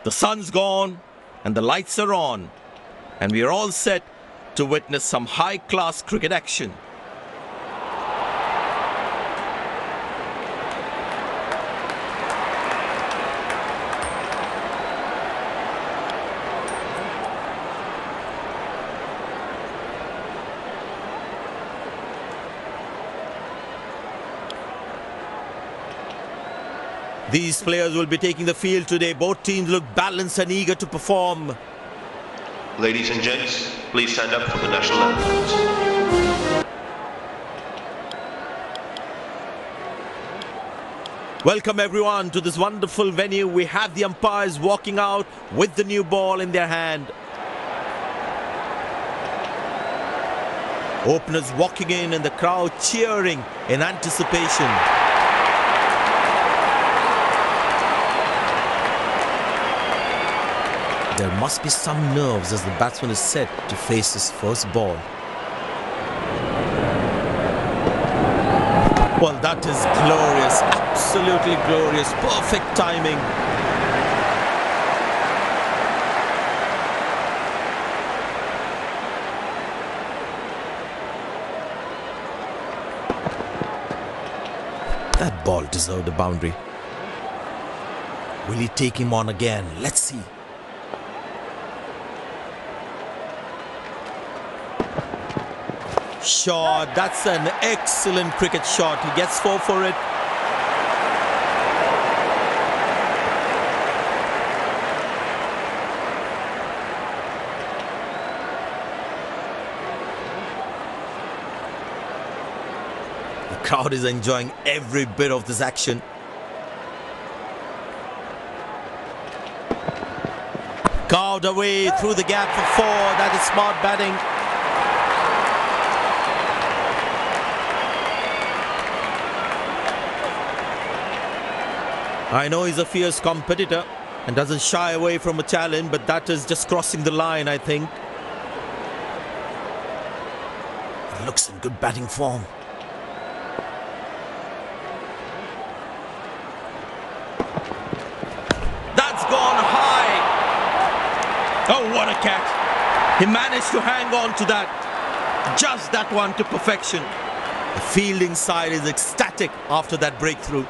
The sun's gone and the lights are on, and we are all set to witness some high-class cricket action. These players will be taking the field today. Both teams look balanced and eager to perform. Ladies and gents, please stand up for the national anthem. Welcome everyone to this wonderful venue. We have the umpires walking out with the new ball in their hand. Openers walking in and the crowd cheering in anticipation. There must be some nerves as the batsman is set to face his first ball. Well, that is glorious, absolutely glorious, perfect timing. That ball deserved a boundary. Will he take him on again? Let's see. Shot, that's an excellent cricket shot. He gets 4 for it. The crowd is enjoying every bit of this action. Carved away through the gap for 4. That is smart batting. I know he's a fierce competitor and doesn't shy away from a challenge, but that is just crossing the line, I think. He looks in good batting form. That's gone high. Oh, what a catch. He managed to hang on to that. Just that one to perfection. The fielding side is ecstatic after that breakthrough.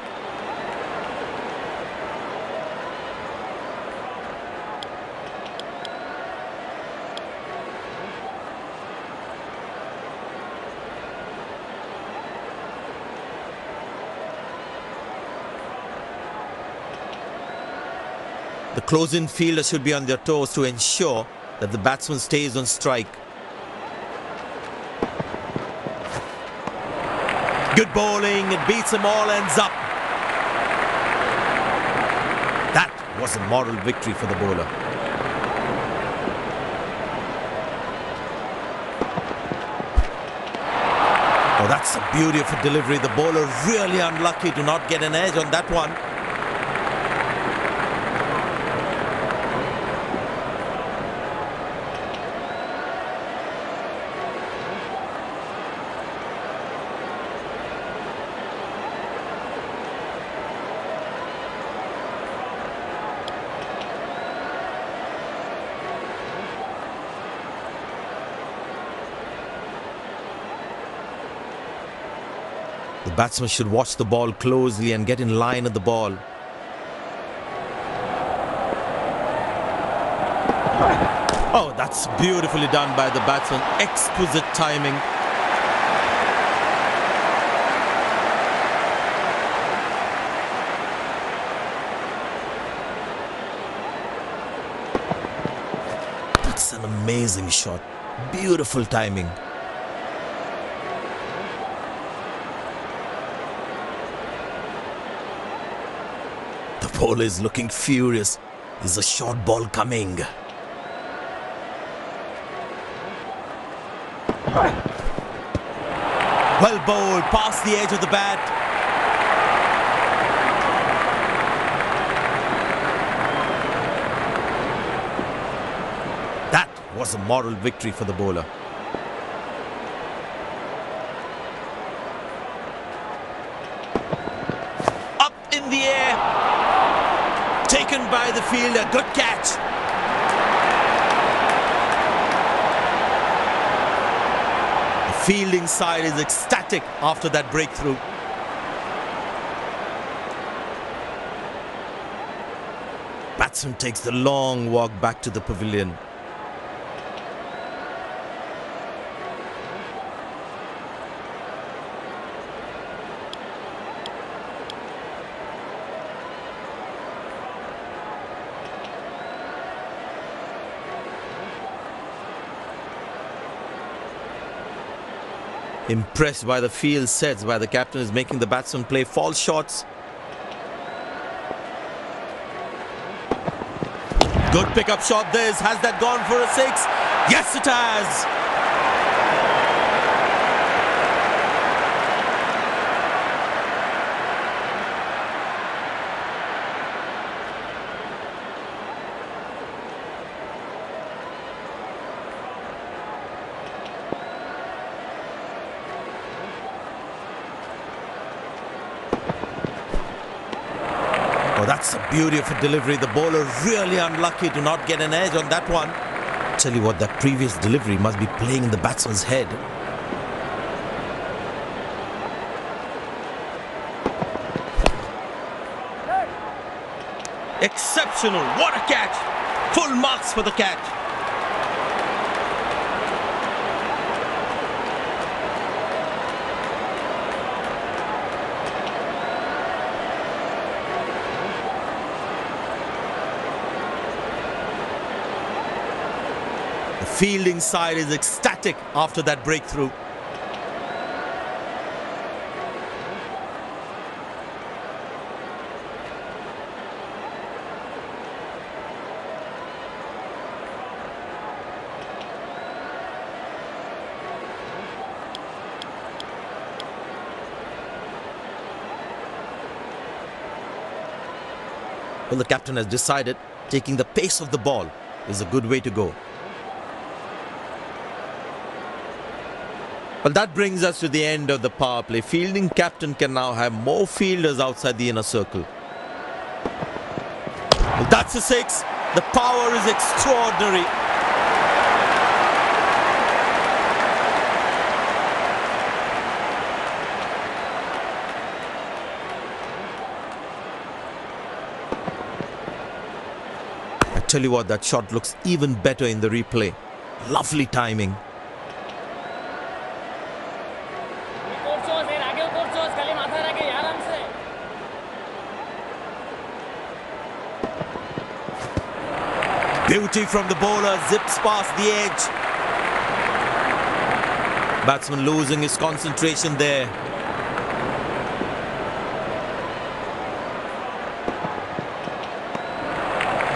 The close-in fielders should be on their toes to ensure that the batsman stays on strike. Good bowling, it beats them all, ends up. That was a moral victory for the bowler. Oh, that's a beautiful delivery. The bowler really unlucky to not get an edge on that one. The batsman should watch the ball closely and get in line at the ball. Oh, that's beautifully done by the batsman. Exquisite timing. That's an amazing shot. Beautiful timing. The bowler is looking furious. Is a short ball coming? Well bowled, past the edge of the bat. That was a moral victory for the bowler. Up in the air. Taken by the fielder. Good catch. The fielding side is ecstatic after that breakthrough. Batsman takes the long walk back to the pavilion. Impressed by the field sets by the captain is making the batsman play false shots. Good pickup shot this. Has that gone for a six? Yes, it has. Oh, that's the beauty of a delivery. The bowler really unlucky to not get an edge on that one. Tell you what, that previous delivery must be playing in the batsman's head. Exceptional. What a catch. Full marks for the catch. The fielding side is ecstatic after that breakthrough. Well, the captain has decided taking the pace of the ball is a good way to go. Well, that brings us to the end of the power play. Fielding captain can now have more fielders outside the inner circle. Well, that's a six. The power is extraordinary. I tell you what, that shot looks even better in the replay. Lovely timing. Beauty from the bowler, zips past the edge. Batsman losing his concentration there.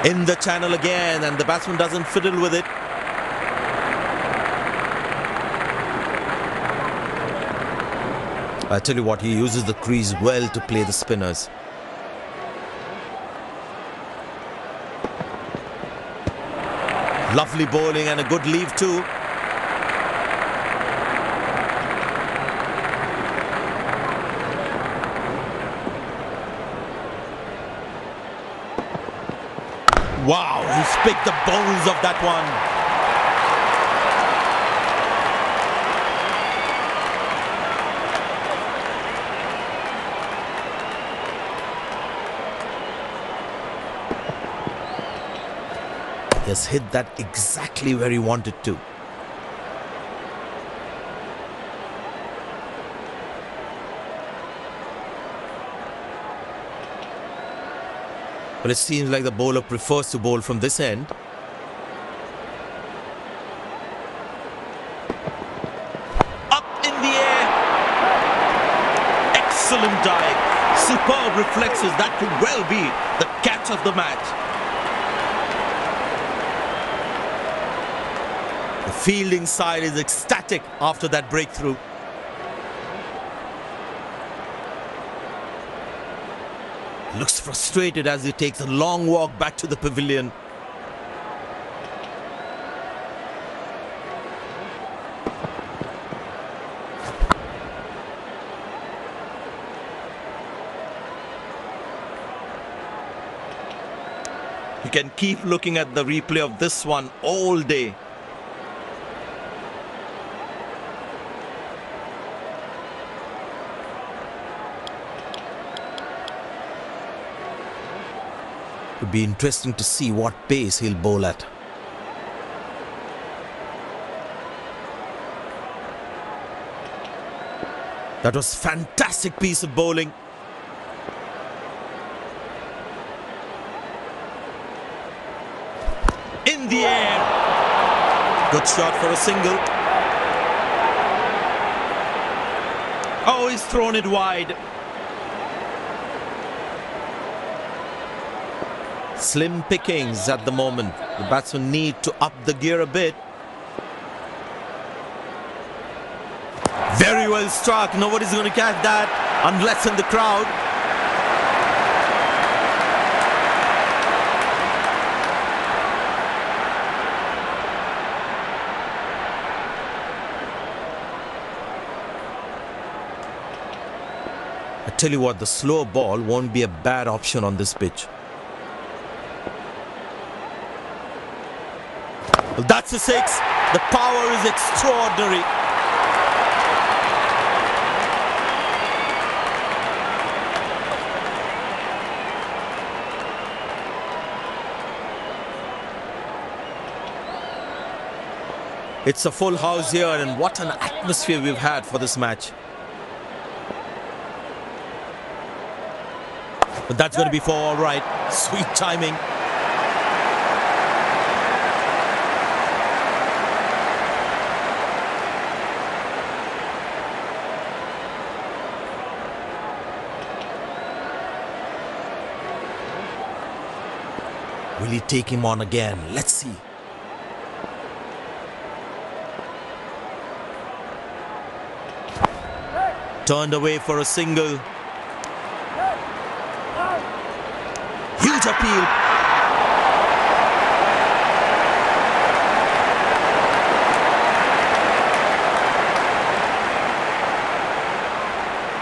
In the channel again, and the batsman doesn't fiddle with it. I tell you what, he uses the crease well to play the spinners. Lovely bowling and a good leave too. Wow, he's picked the bones of that one. He has hit that exactly where he wanted to. But it seems like the bowler prefers to bowl from this end. Up in the air. Excellent dive. Superb reflexes. That could well be the catch of the match. The fielding side is ecstatic after that breakthrough. Looks frustrated as he takes a long walk back to the pavilion. You can keep looking at the replay of this one all day. It would be interesting to see what pace he'll bowl at. That was fantastic piece of bowling. In the air. Good shot for a single. Oh, he's thrown it wide. Slim pickings at the moment. The batsmen need to up the gear a bit. Very well struck. Nobody's going to catch that unless in the crowd. I tell you what, the slow ball won't be a bad option on this pitch. Well, that's a six. The power is extraordinary. It's a full house here, and what an atmosphere we've had for this match. But that's going to be for all right. Sweet timing. Will he take him on again? Let's see. Turned away for a single. Huge appeal.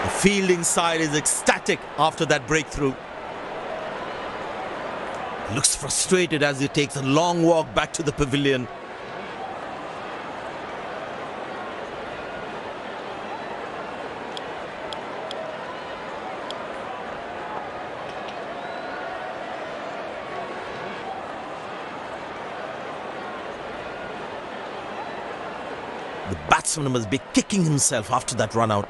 The fielding side is ecstatic after that breakthrough. Looks frustrated as he takes a long walk back to the pavilion. The batsman must be kicking himself after that run out.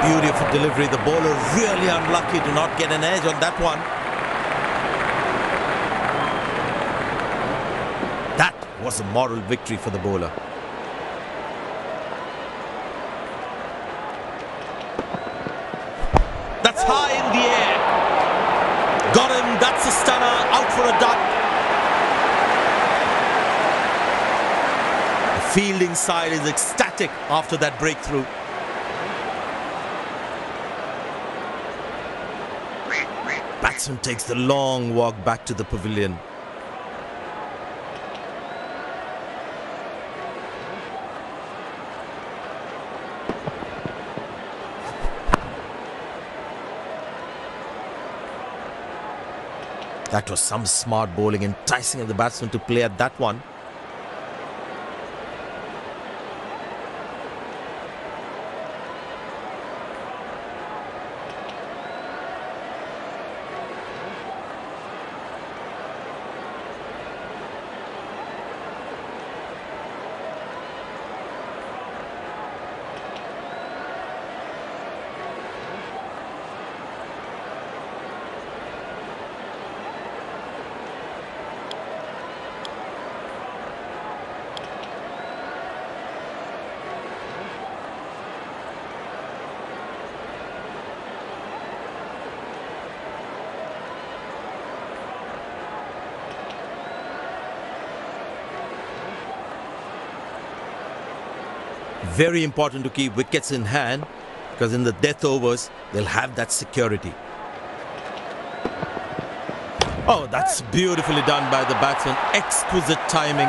Beautiful delivery. The bowler really unlucky to not get an edge on that one. That was a moral victory for the bowler. That's high in the air. Got him. That's a stunner. Out for a duck. The fielding side is ecstatic after that breakthrough. Batsman takes the long walk back to the pavilion. That was some smart bowling, enticing of the batsman to play at that one. Very important to keep wickets in hand, because in the death overs, they'll have that security. Oh, that's beautifully done by the batsman. Exquisite timing.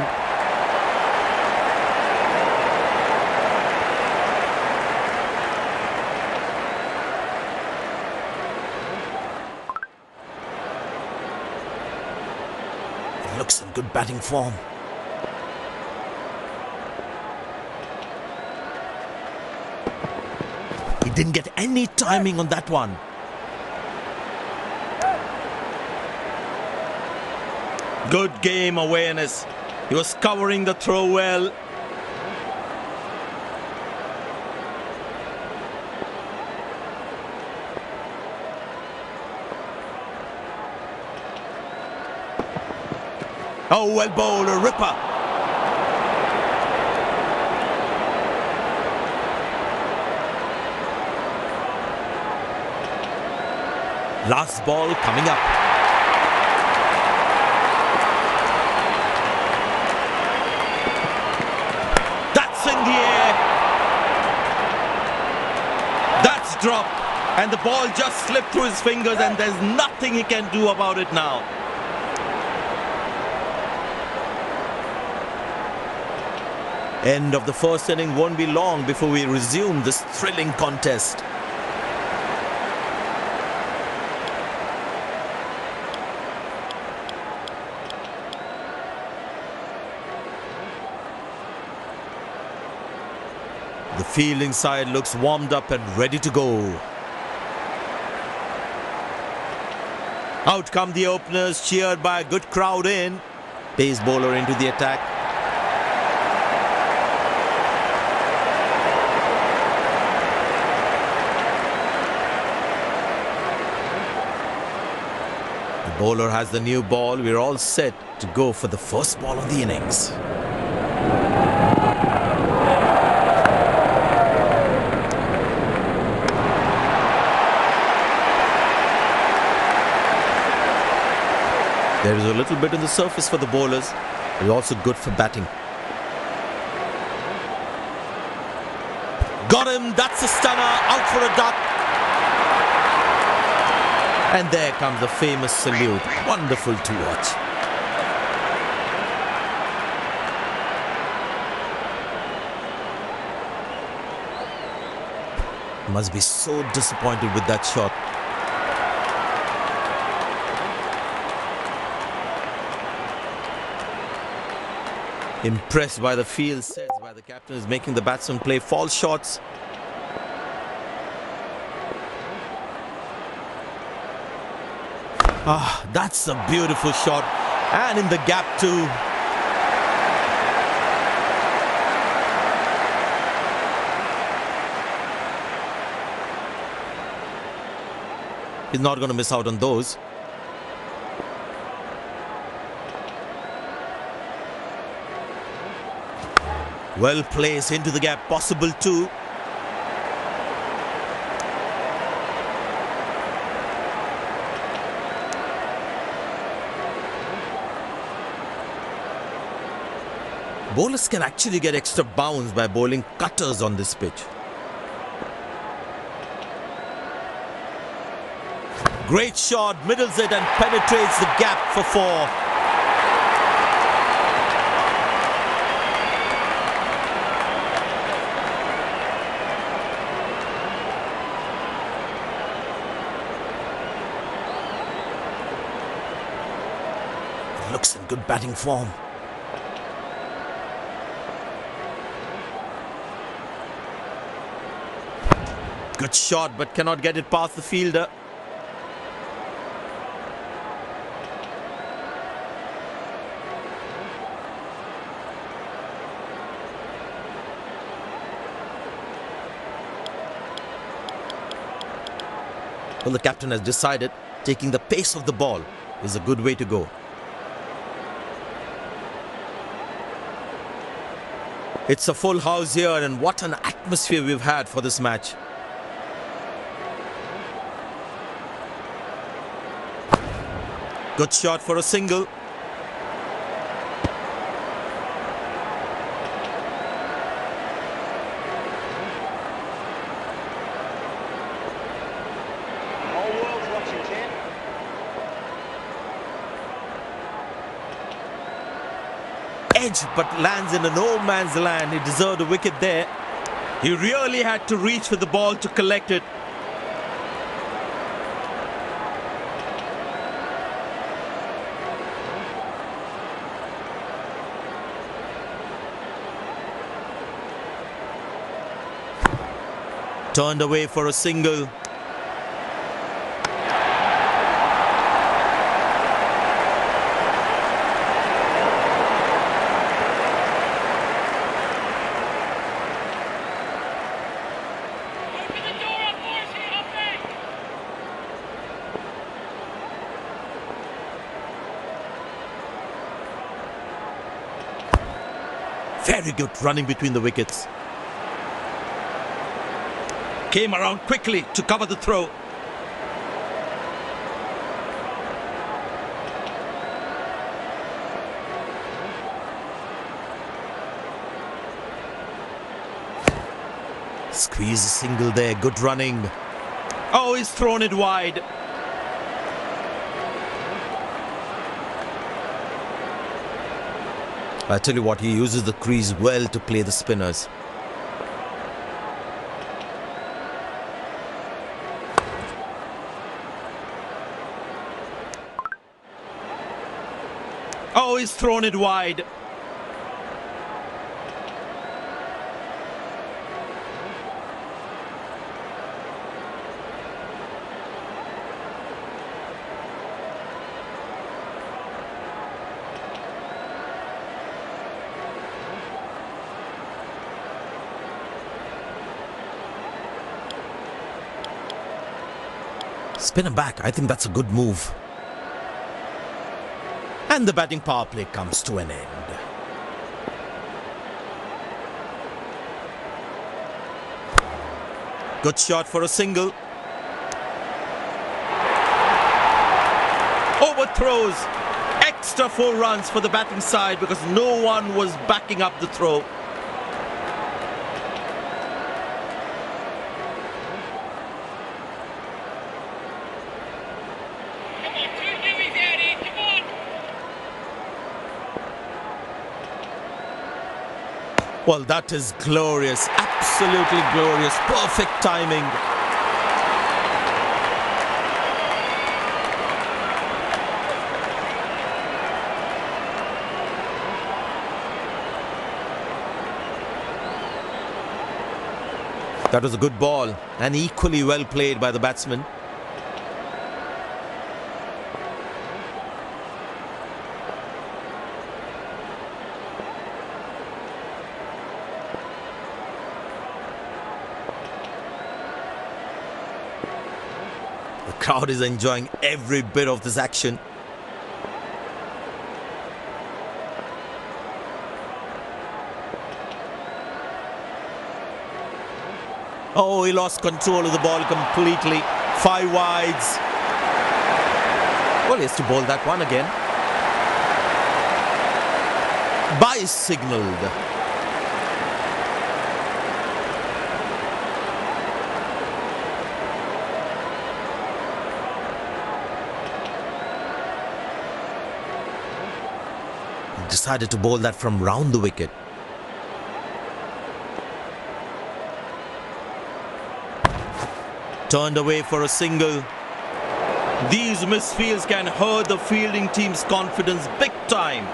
It looks in good batting form. He didn't get any timing on that one. Good game awareness. He was covering the throw well. Oh, well bowled, a ripper. Last ball coming up. That's in the air. That's dropped. And the ball just slipped through his fingers and there's nothing he can do about it now. End of the first inning won't be long before we resume this thrilling contest. The fielding side looks warmed up and ready to go. Out come the openers, cheered by a good crowd in. Pace bowler into the attack. The bowler has the new ball. We're all set to go for the first ball of the innings. There is a little bit on the surface for the bowlers. It's also good for batting. Got him, that's a stunner, out for a duck. And there comes the famous salute. Wonderful to watch. Must be so disappointed with that shot. Impressed by the field sets by the captain is making the batsman play false shots. Ah, that's a beautiful shot, and in the gap too. He's not going to miss out on those. Well placed into the gap, possible too. Bowlers can actually get extra bounce by bowling cutters on this pitch. Great shot, middles it and penetrates the gap for four. Looks in good batting form. Good shot, but cannot get it past the fielder. Well, the captain has decided taking the pace of the ball is a good way to go. It's a full house here, and what an atmosphere we've had for this match. Good shot for a single. edge but lands in a no man's land. He deserved a wicket there. He really had to reach for the ball to collect it. Turned away for a single. Very good running between the wickets. Came around quickly to cover the throw. Squeeze a single there, good running. Oh, he's thrown it wide. I tell you what, he uses the crease well to play the spinners. Oh, he's thrown it wide. Spin him back. I think that's a good move. And the batting power play comes to an end. Good shot for a single. Overthrows. Extra 4 runs for the batting side because no one was backing up the throw. Well, that is glorious, absolutely glorious, perfect timing. That was a good ball and equally well played by the batsman. The crowd is enjoying every bit of this action. Oh, he lost control of the ball completely. 5 wides. Well, he has to bowl that one again. Bye signalled. Decided to bowl that from round the wicket. Turned away for a single. These misfields can hurt the fielding team's confidence big time.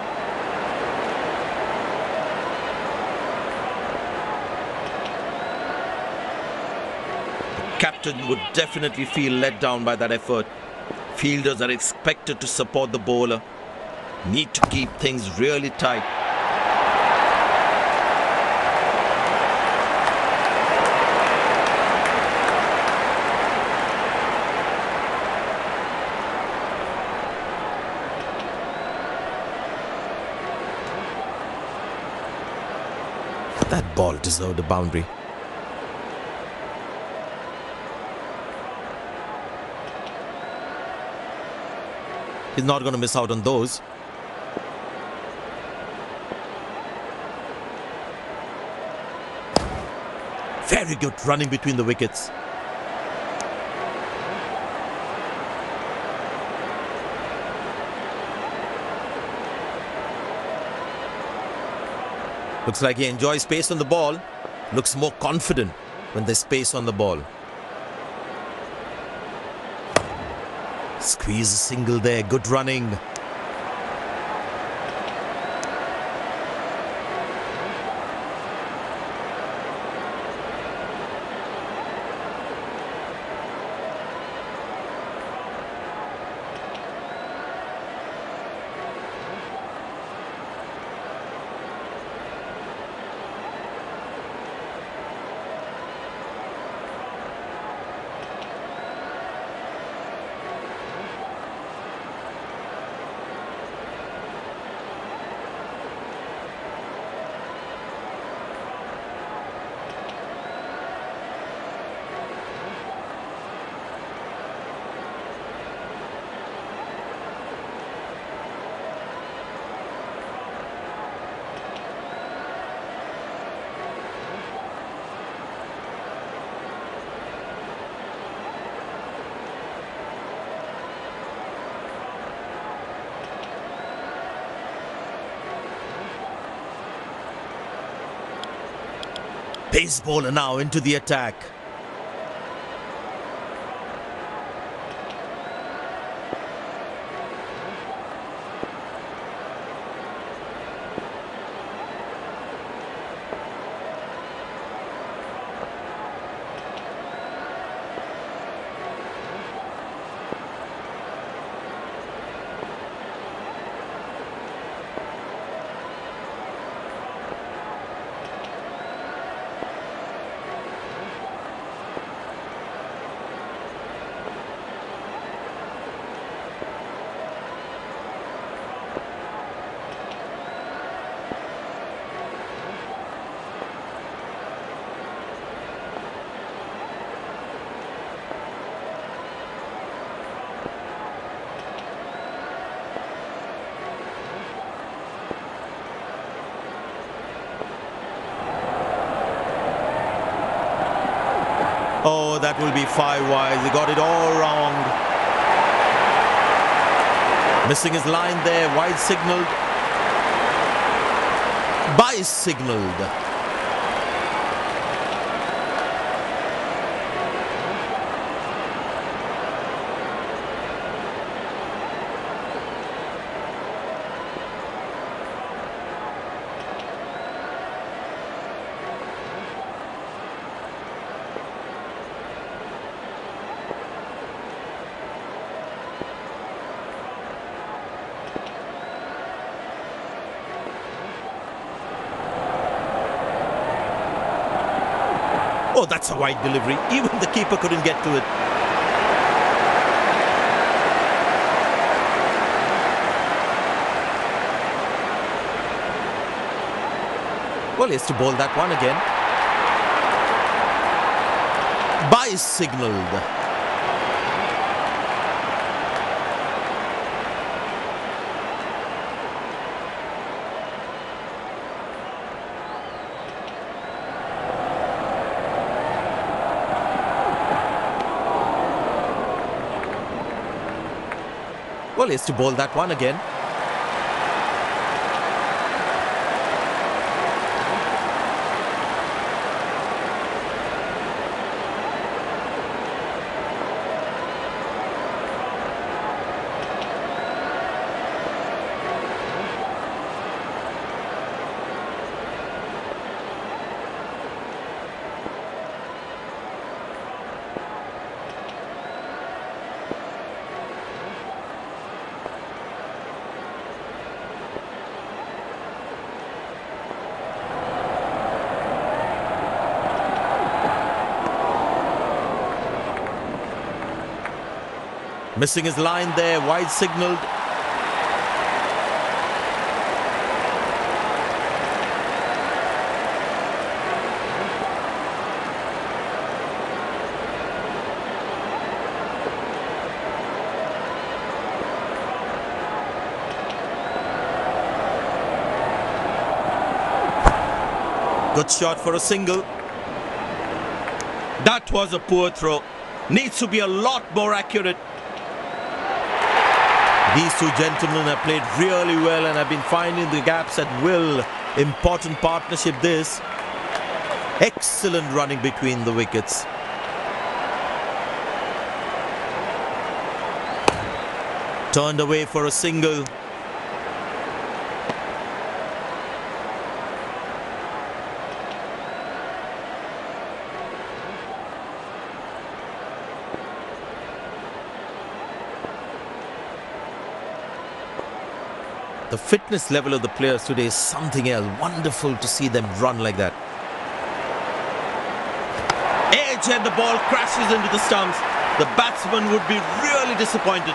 The captain would definitely feel let down by that effort. Fielders are expected to support the bowler. Need to keep things really tight. That ball deserved a boundary. He's not going to miss out on those. Very good running between the wickets. Looks like he enjoys space on the ball. Looks more confident when there's space on the ball. Squeeze a single there. Good running. Pace bowler now into the attack. Oh, that will be 5 wide. He got it all wrong. Missing his line there. Wide signaled. By signaled. Oh, that's a wide delivery. Even the keeper couldn't get to it. Well, he has to bowl that one again. By signaled. Well, he has to bowl that one again. Missing his line there, wide signaled. Good shot for a single. That was a poor throw. Needs to be a lot more accurate. These two gentlemen have played really well and have been finding the gaps at will Important partnership this. Excellent running between the wickets. Turned away for a single. The fitness level of the players today is something else. Wonderful to see them run like that. Edge and the ball crashes into the stumps. The batsman would be really disappointed.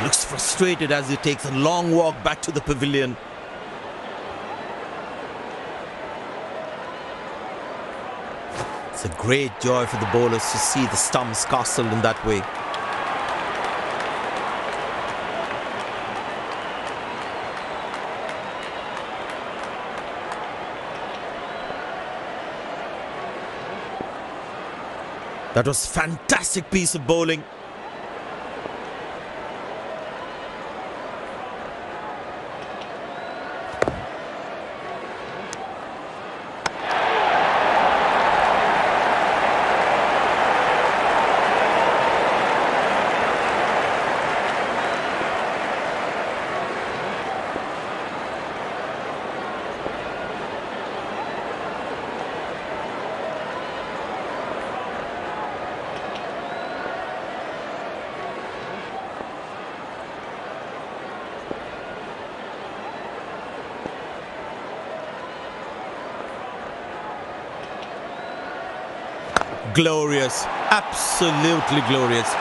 Looks frustrated as he takes a long walk back to the pavilion. It's a great joy for the bowlers to see the stumps castled in that way. That was a fantastic piece of bowling. Glorious, absolutely glorious.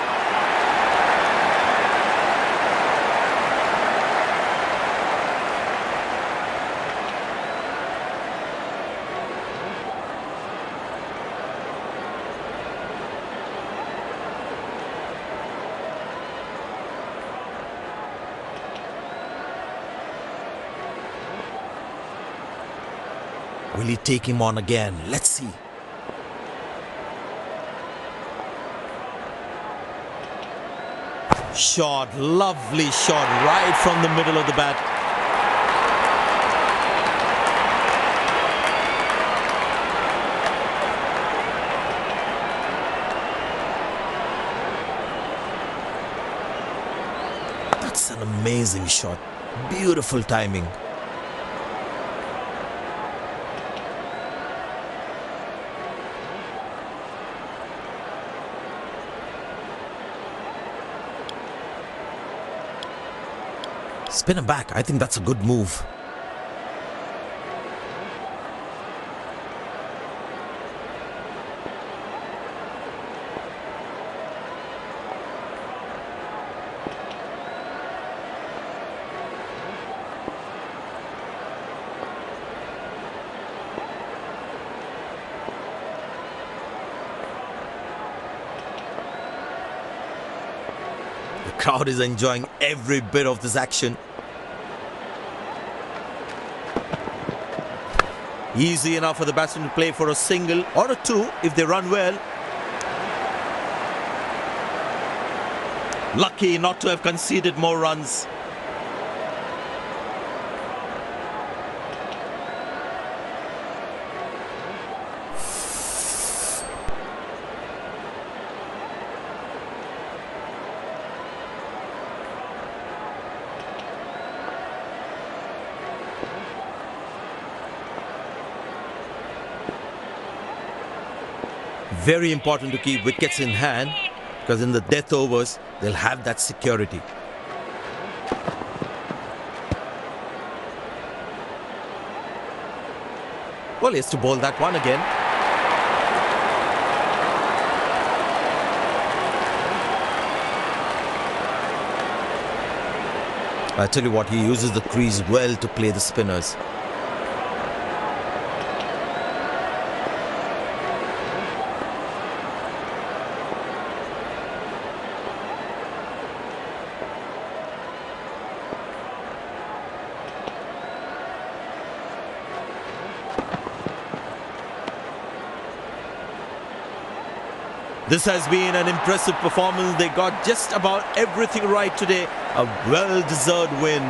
Will he take him on again? Let's see. Shot, lovely shot right from the middle of the bat. That's an amazing shot. Beautiful timing. Spin him back. I think that's a good move. The crowd is enjoying every bit of this action. Easy enough for the batsman to play for a single or a two if they run well. Lucky not to have conceded more runs. Very important to keep wickets in hand, because in the death overs, they'll have that security. Well, he has to bowl that one again. I tell you what, he uses the crease well to play the spinners. This has been an impressive performance. They got just about everything right today. A well-deserved win.